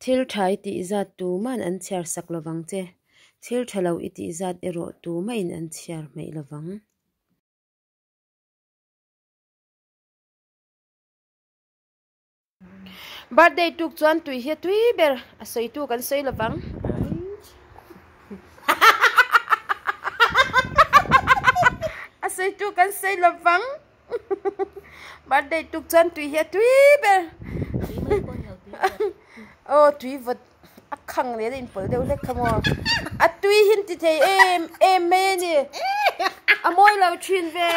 thlir thai ti zat tu man an chiar sak lawang che thlir thalo iti zat ero tu main an chiar mai lawang birthday tuk chuan tui hi tui ber a soi tu kan soi lawang a soi tu kan soi lawang birthday tuk chuan tui hi tui ber oh tui vật a khang le in pol deu le khamo a tui hin ti thei em me ni a moi lo thin ve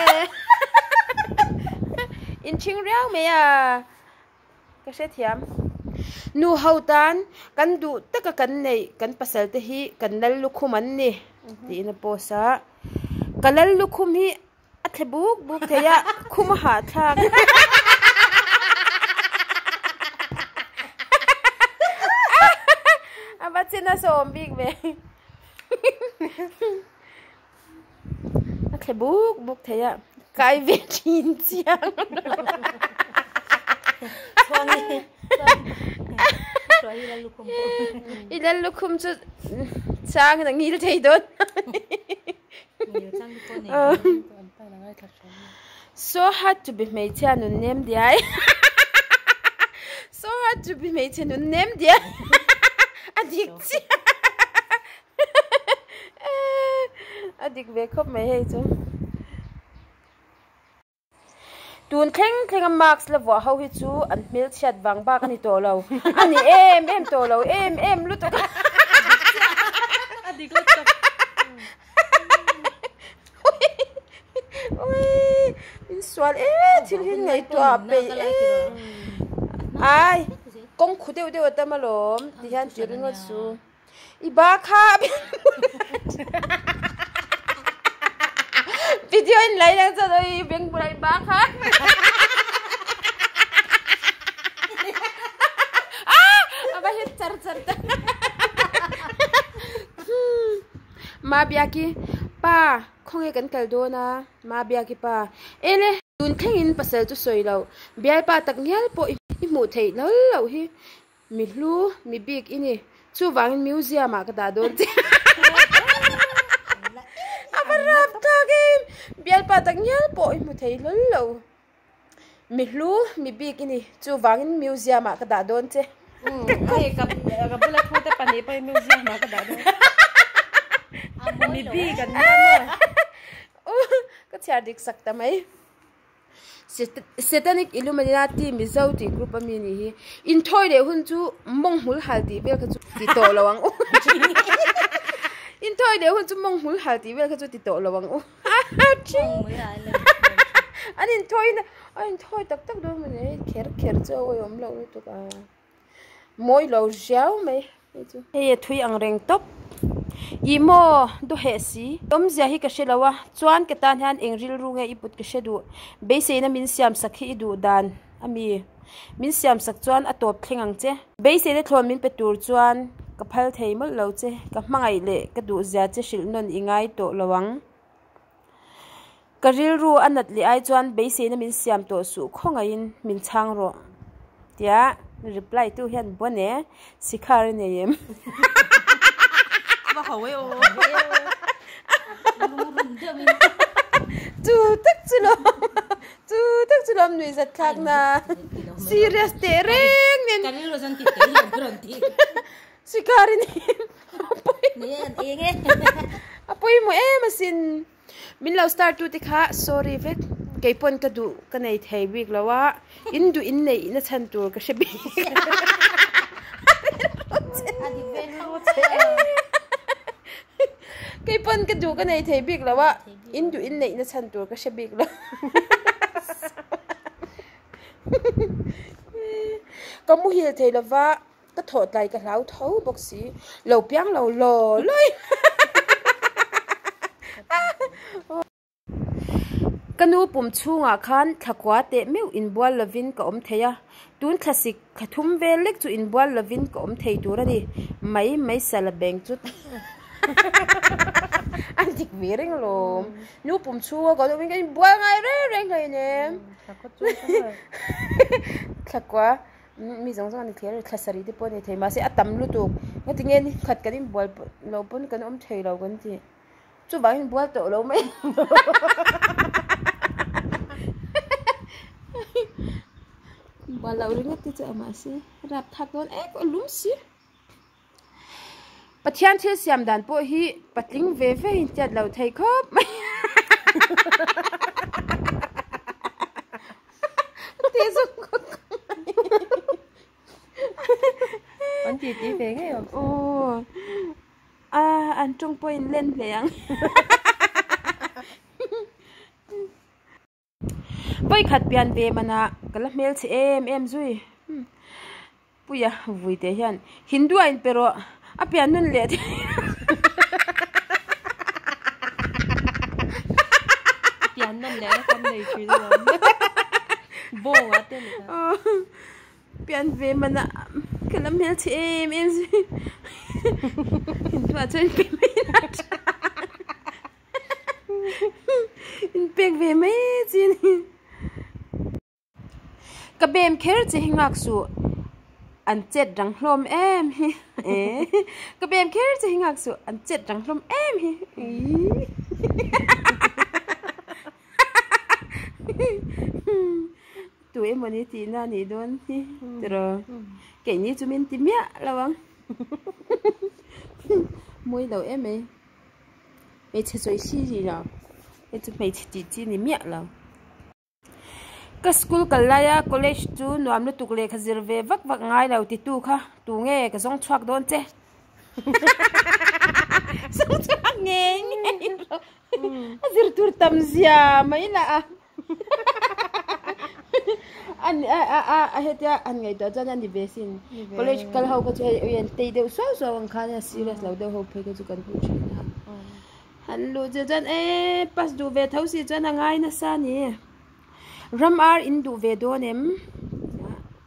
in ching riau me à ka se thiam nu hautan kan du taka kan nei kan pasal te hi kan nal lukhum an ni ti na posa kalal lukhum hi a thebuk buk theya khum ha thak China som big ve a buk theya kai ve chin chiang ilal lukhum chu chang na ngil thei dot so hard to be made chan un nem dia so hard to be made chan un nem dia adik chi adik ve khop mai he chu tun thleng marks la wa ho hi chu an mil chat wang ba kan to lo ani em to lo em lu to adik lu to oi in swal thil hin ngai to pe ai công khu đều đều tâm lawm thì han chỉ riêng ngất su iba kha video in lại đang cho tôi biến lại ba kha apa hit char ma biaki pa không ai cần kal do na ma biaki pa ele tun thengin pasal chu soi lo biai pa tak ngial po mu thei lo hi mi hlu mi big ini chu wangin museum a ka da don che abarap ta game bial pa tak nyal po mu thei lo mi hlu mi big ini chu wangin museum a ka da don che ai ka bula khote pani pa museum a ka da don mi big kan na ka char dik sakta mai Satanic Illuminati Mizauti group a mini hi in thoi de hun chu mong hul halti bel ka chu ti to lawang in thoi de hun chu mong hul halti bel ka chu ti to lawang an in thoi tak do mane kher cho yom lo to ka moi lo jiao mai chu he thui ang reng top imo do he si tom zia hi ka shelawa chuan ke tan han eng rilru nge iput ke shedu be se na min siam sakhi du dan ami min siam sak chuan a top thlengang che be se le thlom min petur chuan ka phal thei mal lo che ka hmangai le ka du zia che shil non ingai to lawang ka rilru anat li ai chuan be se na min siam to su khongain min chang ro tia reply tu hian bone sikhar ne yem hoi o tu tak chulom nui zat khak na serious te reng nen kan lo san ti te hian gron ti sikarin ne an enge apoi mo masin min lo start tu ti kha sorry vet kei pon ka du ka nei thei week lawa in du in nei na chan tur ka shebi adi ven lo kei pon ka du ka nei thei big lawa in du in nei na chan tur ka she big lo ka mu hil thei lawa ka thot lai ka lau thau boxi lo piang lo lo loi kanu pum chunga khan thakwa te meu in bual lovin ka om theya tun classic khathum ve lek chu in bual lovin ka om thei turani mai sala bank chu antik vering lo nu pum chunga ko win kan bual ngai reng lai ne thakwa mi zong zong ni thlir thlasari te pawh ni thei ma se atam lu tu nga ti nge ni khat kan in bual lo pawh kan om thei lo kan ti chu bang in bual to lo mai bual lo ring ti chu ama se rap thak don ko lum si pathian thil siam dan pawh hi patling ve ve in chat lo thei khop mai te zong con chị về cái rồi ồ anh trong point lên liền với khát biển về mà na cái là mail chị em rồi bây giờ vui thế hiện Hindu anh pero à biển nun lệ biển nun lệ con này chứ rồi vô á tên này biển về mà na cái là mail chị em rồi Hindu à chơi cái mấy nát bẹc về mấy gì cái bẹm khéo chỉ hình ngạc sụ anh chết răng lom em cái bẹm khéo chỉ hình ngạc sụ anh chết răng lom em tụi em muốn đi tìm na đi đón rồi cáiนี้chúng mình tìm mẹ là vâng mỗi đầu em ấy mấy chơi chơi gì rồi em chúng mấy chỉ ni mẹ là cái school cái lại college tu nó am nó tụi lệ cái gì về vắt vắt ngay đầu thì tu kha tu nghe cái giống chuột đón chứ giống chuột nghe gì tu tâm zia mấy là anh hết ya anh ngày đó cho anh đi về xin college cái hậu cái chuyện yên tây đều xóa xóa bằng khá là serious lâu đâu hậu phải cái chuyện phụ chuyện anh lu cho anh pas du về thấu xí cho anh ngay na sa nè ram ar in du về đó nem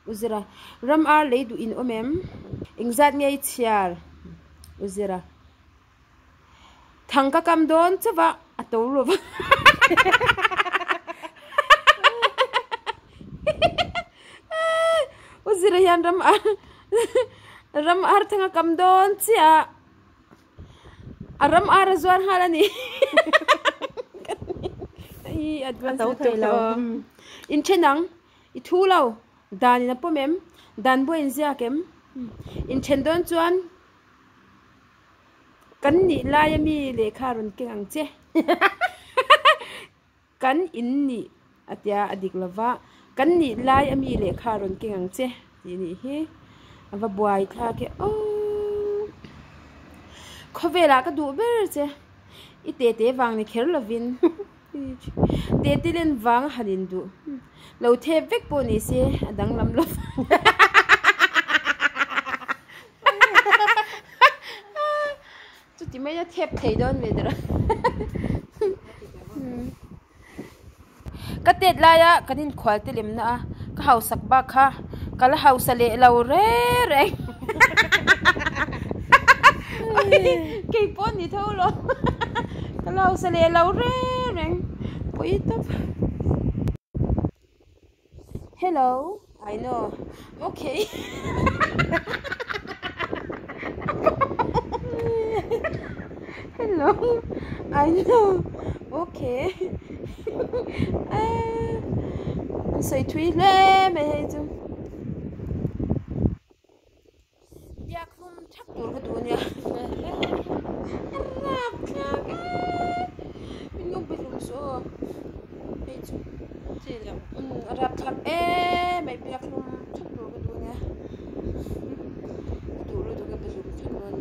uzira ram ar lấy du in em ingzat ngay chiar uzira thằng các cam đón chứ vợ tàu rồi uzira yan ram ar thằng cam đón chứ ram ar zuan halani ai advance to lo in chenang I thu lo dan na pomem dan bo in zia kem in chendon chuan kan ni la yami le kharun kengang che kan in ni atia adik lova kan ni la yami le kharun kengang che ti ni hi ava buai tha ke o khovela ka du ber che ite te wang ni kher lovin te te len wang hanin du lo the vek po ni se adang lam lo chu ti mai thep thei don ve dra ka tet la ya kanin khwal te lem na ka hau sak ba kha kala hau sale lo re re ke pon ni tho lo kala hau sale lo re re poi top hello I know okay hello I know okay say thui le me chu yak hum thak tur ka tu nya rap khak no belum so me chu chị là rap khak me yak hum thak tur ka tu nya tu lu tu ka belum thak non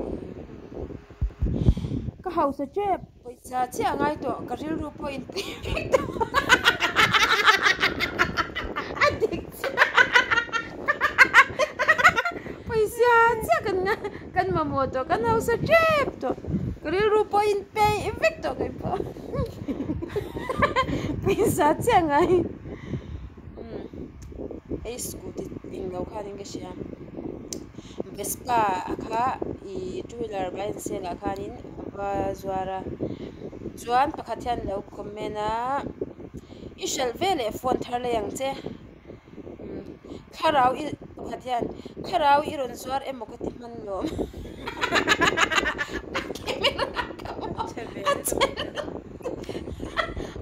ka hau sa che paisa che angai to ka Rilru point paisa che kan mamoto kan hau sa che to ka Rilru point pay effect to kai pa paisa che angai ai scooty ingau kha ding ka sia Vespa akha I two-wheeler blind sale akhanin va zuara chuan pakhathian lo commenna I shel vele phone thar le yang che kharau I pakhat hian kharau iron zuar emo ka ti man lawm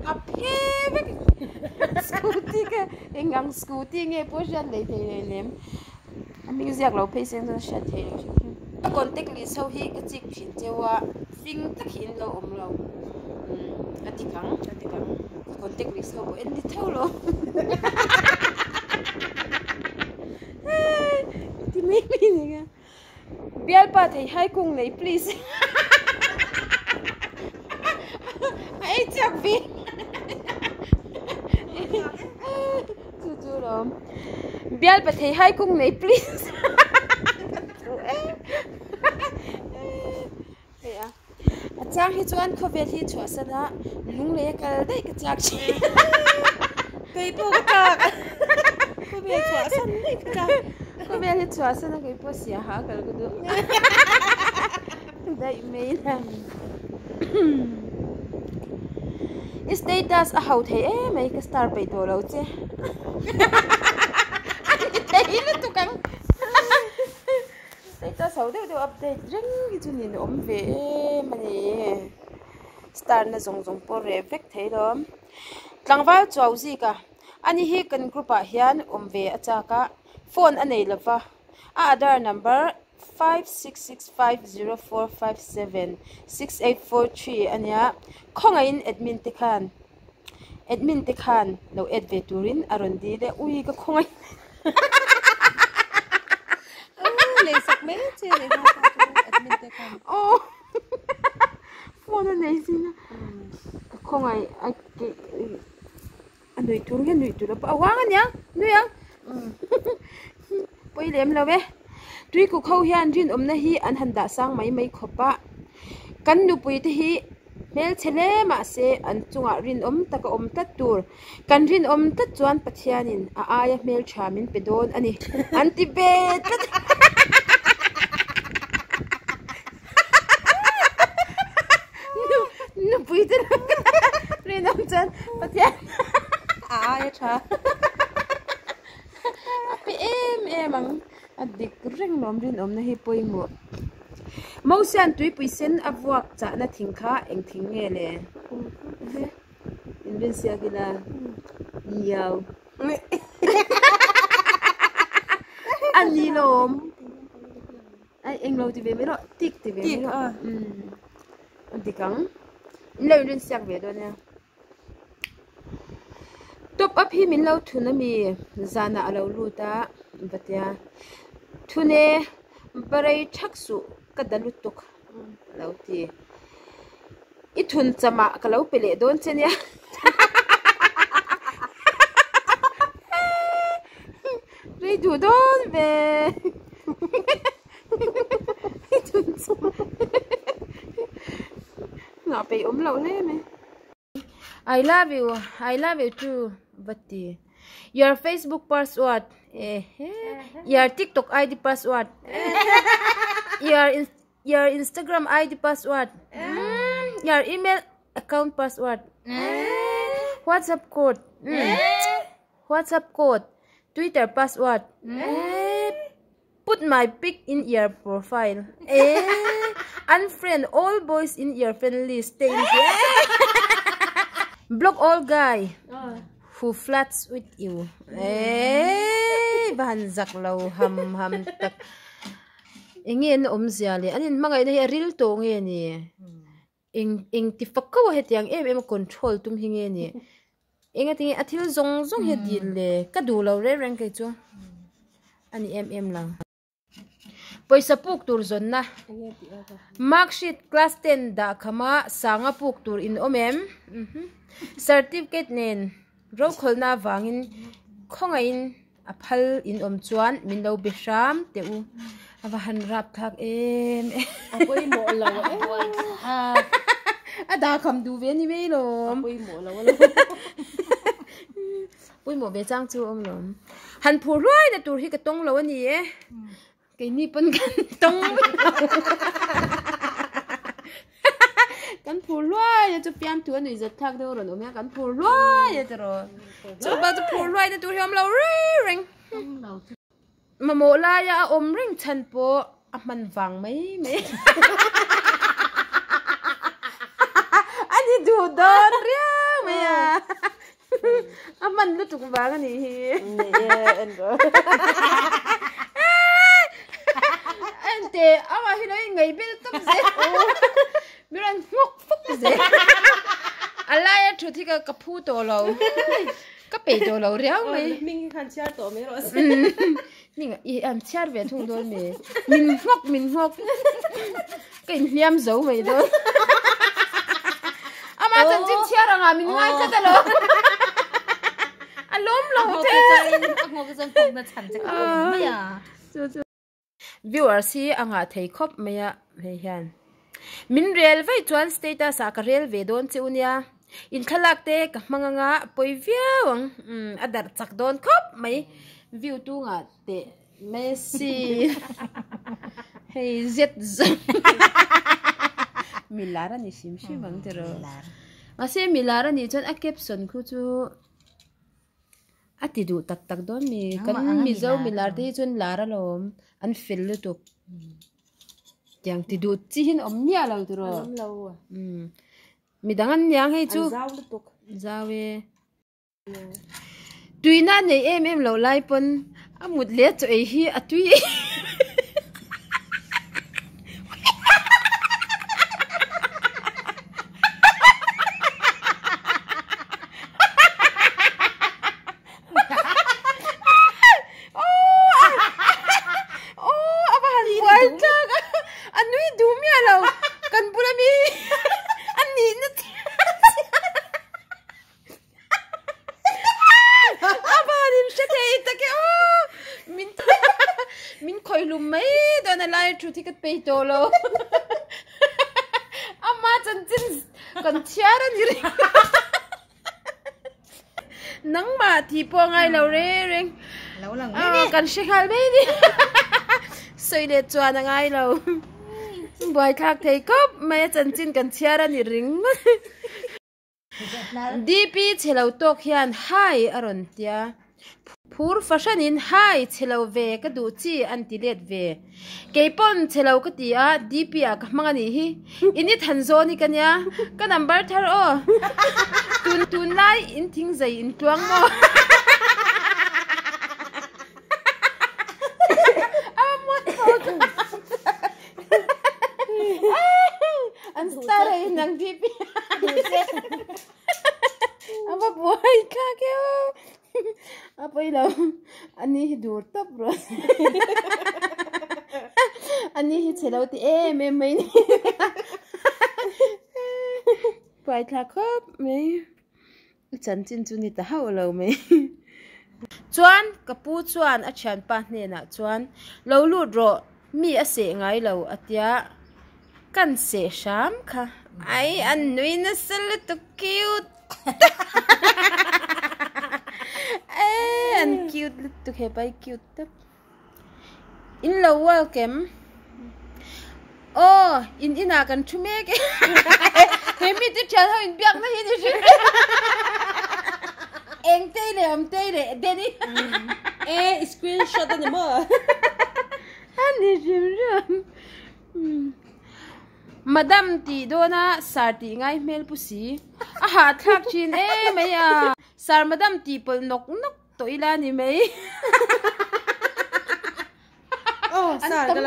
a phevek scooty ka engang scooty nge pojan lei thei lem aming ziak lo phei seng sa shat thei lo contact li so hi ka chik phin chewa fing takhin lo om lo atikang contact li so bo en di thau lo ti mi ni ga bial pa thei hai kung nei please ai chak vi chu lo bial pa thei hai kung nei please chang hi chuan khovel hi chua sana lung le kal dei ka chak chi cây po ka ko be chua san dei ka khovel hi chua sana kai po sia ha kal ku du dai me na status a hau thei mai ka star pe to lo che thei na tu kang status hau de update reng gi chu ni om ve mani star na zong zong por re vek thei dom tlangwal chau ji ka ani hi kan group a hian om ve acha ka phone anei lova a other number 566504576843 ania khongain admin te khan lo adve turin aron di le ui ka khongai le sak me che le admin te kan oh phone nei sina khongai ai ke anoi tur he nui tur pa awang anya nui ang poi lem lo ve tui ku khau hian rin omna hi an handa sang mai khopa kan nu pui te hi mel chele ma se an chunga rin om taka om ta tur kan rin om ta chuan pathianin a aya mel thamin pedon ani anti bet nu pui te rin om chan pathian aya tha api em ang adik reng nom rin om na hi poi mo mau sian tui pui sen avuak cha na thingkha eng thing nge le in bin sia gila yaw ani lom ai eng lo ti ve me ro tik ti ve me ro adikang le rin siak ve do ne top up hi min lo thuna mi zana alo lu ta batia thune barai thaksu kadalu tuk lauti I thun chama kalau pele don chenia rei du don ve I thun chama na pe lo le me I love you too batti your Facebook password your TikTok ID password your Instagram ID password your email account password WhatsApp code Twitter password put my pic in your profile unfriend all boys in your friend list block all guy who flirts with you bahan zaklo ham tak ingin ziale anin mangai na ril to nge ni ing ti fakko he tiang em control tum hinge ni inga ti athil zong he dil le ka du lo re reng ke chu ani em lang poisa puk tur zon na marksheet class 10 da khama sanga puk tur in omem certificate nen ro kholna wangin khongain aphal in chuan min lo besham teu awahan rap thak em apoi mo lo ada kham du ve ni ve lo apoi mo lo pui mo be chang chu om lom han phu roi na tur hi ka tong lo ani e ke ni pon kan tong kan phu roi ya chu Fiamthu ani zat thak do ro no me kan phu roi ya tro chu ba chu phu roi na tur hi om lo ring mà mồ la ya ôm ring chân po mình vàng mấy anh đi đủ đơn riêng mày à mình lúc chụp vàng anh đi anh tê mà khi nói ngày biết tóc dễ biết anh ngốc phúc dễ anh lại cho thì cái phu tổ lâu cái bể tổ lâu riêng mày mình khăn chia tổ mấy rồi mình ăn chia về thùng đôi mày mình ngốc cái niêm dấu mày đó mà chân chính chia ra à mình ngay cái đó anh lốm lâu thế ngồi cái dân phòng là chăn chắc mày à viewers hi anga thei khop maya hei hian min rel vai chuan status a ka rel ve don chunia in khalak te ka hmanga poi viawang adar chak don khop mai view tu nga te messi hei zet milara ni sim ang tero ase milara ni chuan a caption khu chu ati du tak don mi kan mi zo milar te chuan lara lawm an fil lu tuk tiang ti du chi hin om nia lo tu ro mi dangan yang hei chu zau lu tuk zawe tuina nei em lo lai pon amut le cho ei hi atui thì cái bể tổ lo, amma chân chân còn chia ra như thế, nắng mà thì po ngay lâu re lâu lần cần shake hai bên đi, soi để cho nó ngay lâu, bài khác thấy cốp mà chân chân cần chia ra như ring, DP chỉ lâu tốt hiền hai aron tia. Phur fashion in hai chelo ve ka du chi anti let ve keipon chelo ka ti a dp a ka manga ni hi ini thanzo ni kanya ka number thar o tun lai in thing zai in tuang mo an stare nang dp ama boy ka keo apa ini ani dur top bro ani chelo ti me ni pai tha khop me chan chin chu ni ta hau lo me chuan kapu chuan a chan pa hne na chuan lo lu ro mi a se ngai lo atia kan se sham kha ai an nui na sal to cute and cute to have by cute in low welcome oh in ina kan to make he mi ti chal ho in biak na hi ni eng te le deni screenshot ni mo ani jim madam ti dona sarti ngai mel pusi a ha thak chin maya sar madam ti pol nok to ila ni mai sar ka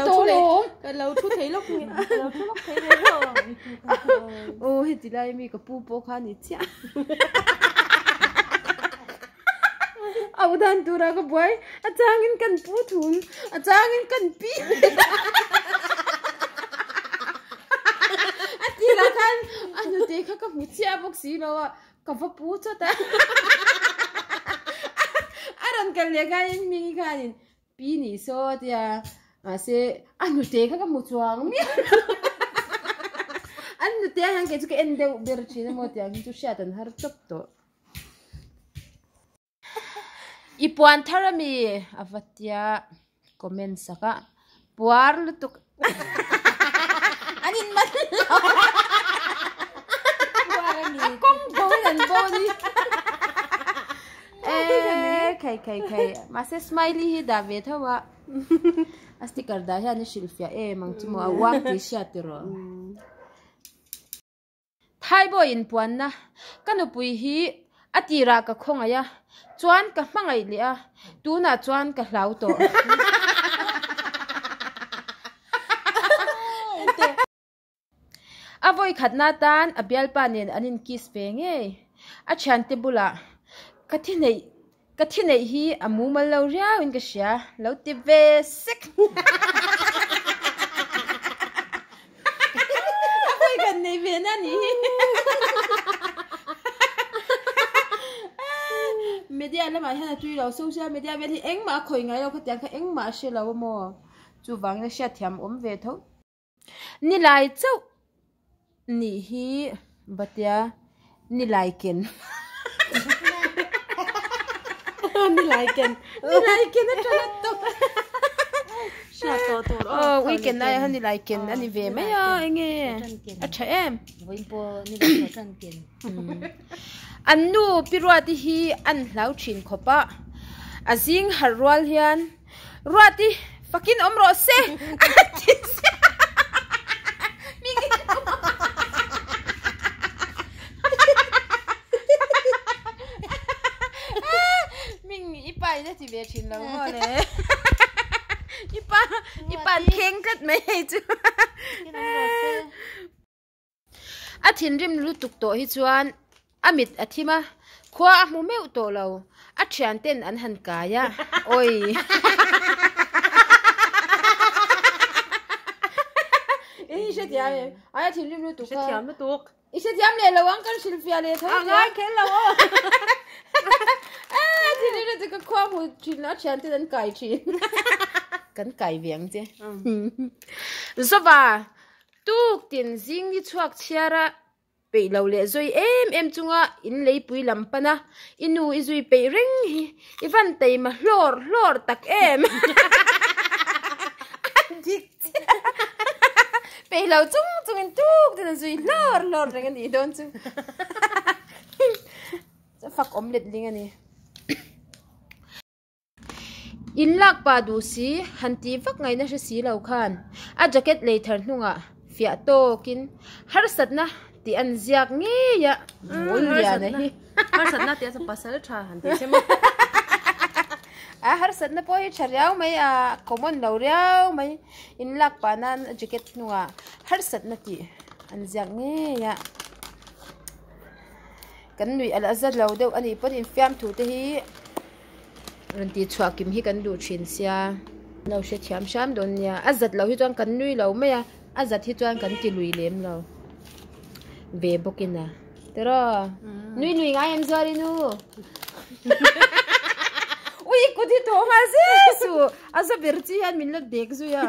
lo thu thei lok ni lo thu lok thei le ro hi ti lai mi ka pu po kha ni cha audan tura ka boy achangin kan pu thun achangin kan pi atira kan anu te kha ka mu chia bok si lo ka fa pu cha ta aran kan le kan mi kan pi ni so dia ase anu te kha ka mu chuang mi anu te han ke chu ke ende ber chi mo tia chu sha tan har chop to ipuan tharami avatia comment saka puar lutuk anin man puarani kong bolan boni kai mase smiley hi da ve thawa sticker dah ya ni silfia mang cimo awang ti sia tiro thai boy in puan na kanu pui hi atira ka khonga ya chuan ka hmangai lia tu na chuan ka hlau to avoi khatna tan abial panen anin kis pe nge a chante bula kathinei hi amu mal lo riau in ka sia lo ti ve sek avoi kan nei ve na ni media la mai hana tui lo social media ve hi engma khoi ngai lo khatyang kha engma she lo mo chu wang na sha thiam ve tho ni lai chau ni hi batia ni laiken ni laiken na chala to sha to weekend na hani laiken ani ve me ya enge acha em voin po ni la chan ken annu pirwati hi an hlau thin khopa azing harwal hian ruati fakin omro se na ti ve thin lo mo le ipa kheng kat me chu a thin rim lu tuk to hi chuan amit athima khwa mu meu to lo a thian ten an han ka ya oi se tiam ai thin rim lu tuk se tiam lu tuk se tiam le lo ang kan silfia le tho ngai khen loนี่เราจะก็ความหูชินแล้วฉันจะนั่นไก่ชินกันไก่เวียงเจ้สบายตุกเตียนซิงที่ชวกเชียระไปเราเลี้ยซุยเอ็มจุงอ่ะอินเลยปุยลำปนะอินูอิซุยไปริงอีฟันเตยมาหลอดตักดิกไปเราจุงอินตุกเตียนซุยหลอดอะไรกันดีโดนจุจะฝักอมเล็ดลิงอันนี้อินลักปาดูสิฮันตีฟักไงนะเสียเหล่าขันอาแจ็คเก็ตเลยทันนุ่งอ่ะฟิอาโตกินฮาร์สัตนะตีอันเสียกงี้ยะโอ้ยเดียนะฮิฮาร์สัตนะตีอันสปัสสาวะชาฮันตีใช่ไหมฮาร์สัตนะพอให้ชาเรียวไหมคอมมอนเหล่าเรียวไหมอินลักปานั้นอาแจ็คเก็ตนุ่งอ่ะฮาร์สัตนะตีอันเสียกงี้ยะกันหนุ่ยอัลอาซัดเหล่าเดียวอันนี้พอดีฟิามถูเตฮีรันตีชัวกิมฮิกันดูชินเสียเราเสียชามชามโดนเนี่ยอาจัดเราที่จวนกันนุ้ยเราไม่อะอาจัดที่จวนกันติลุยเลี้ยมเราเว็บกินนะแต่รอนุ้ยง่ายอันซารินูอุ้ยกูที่โทรมาสิสูอาซาเบอร์จีฮันมินละเด็กสุยา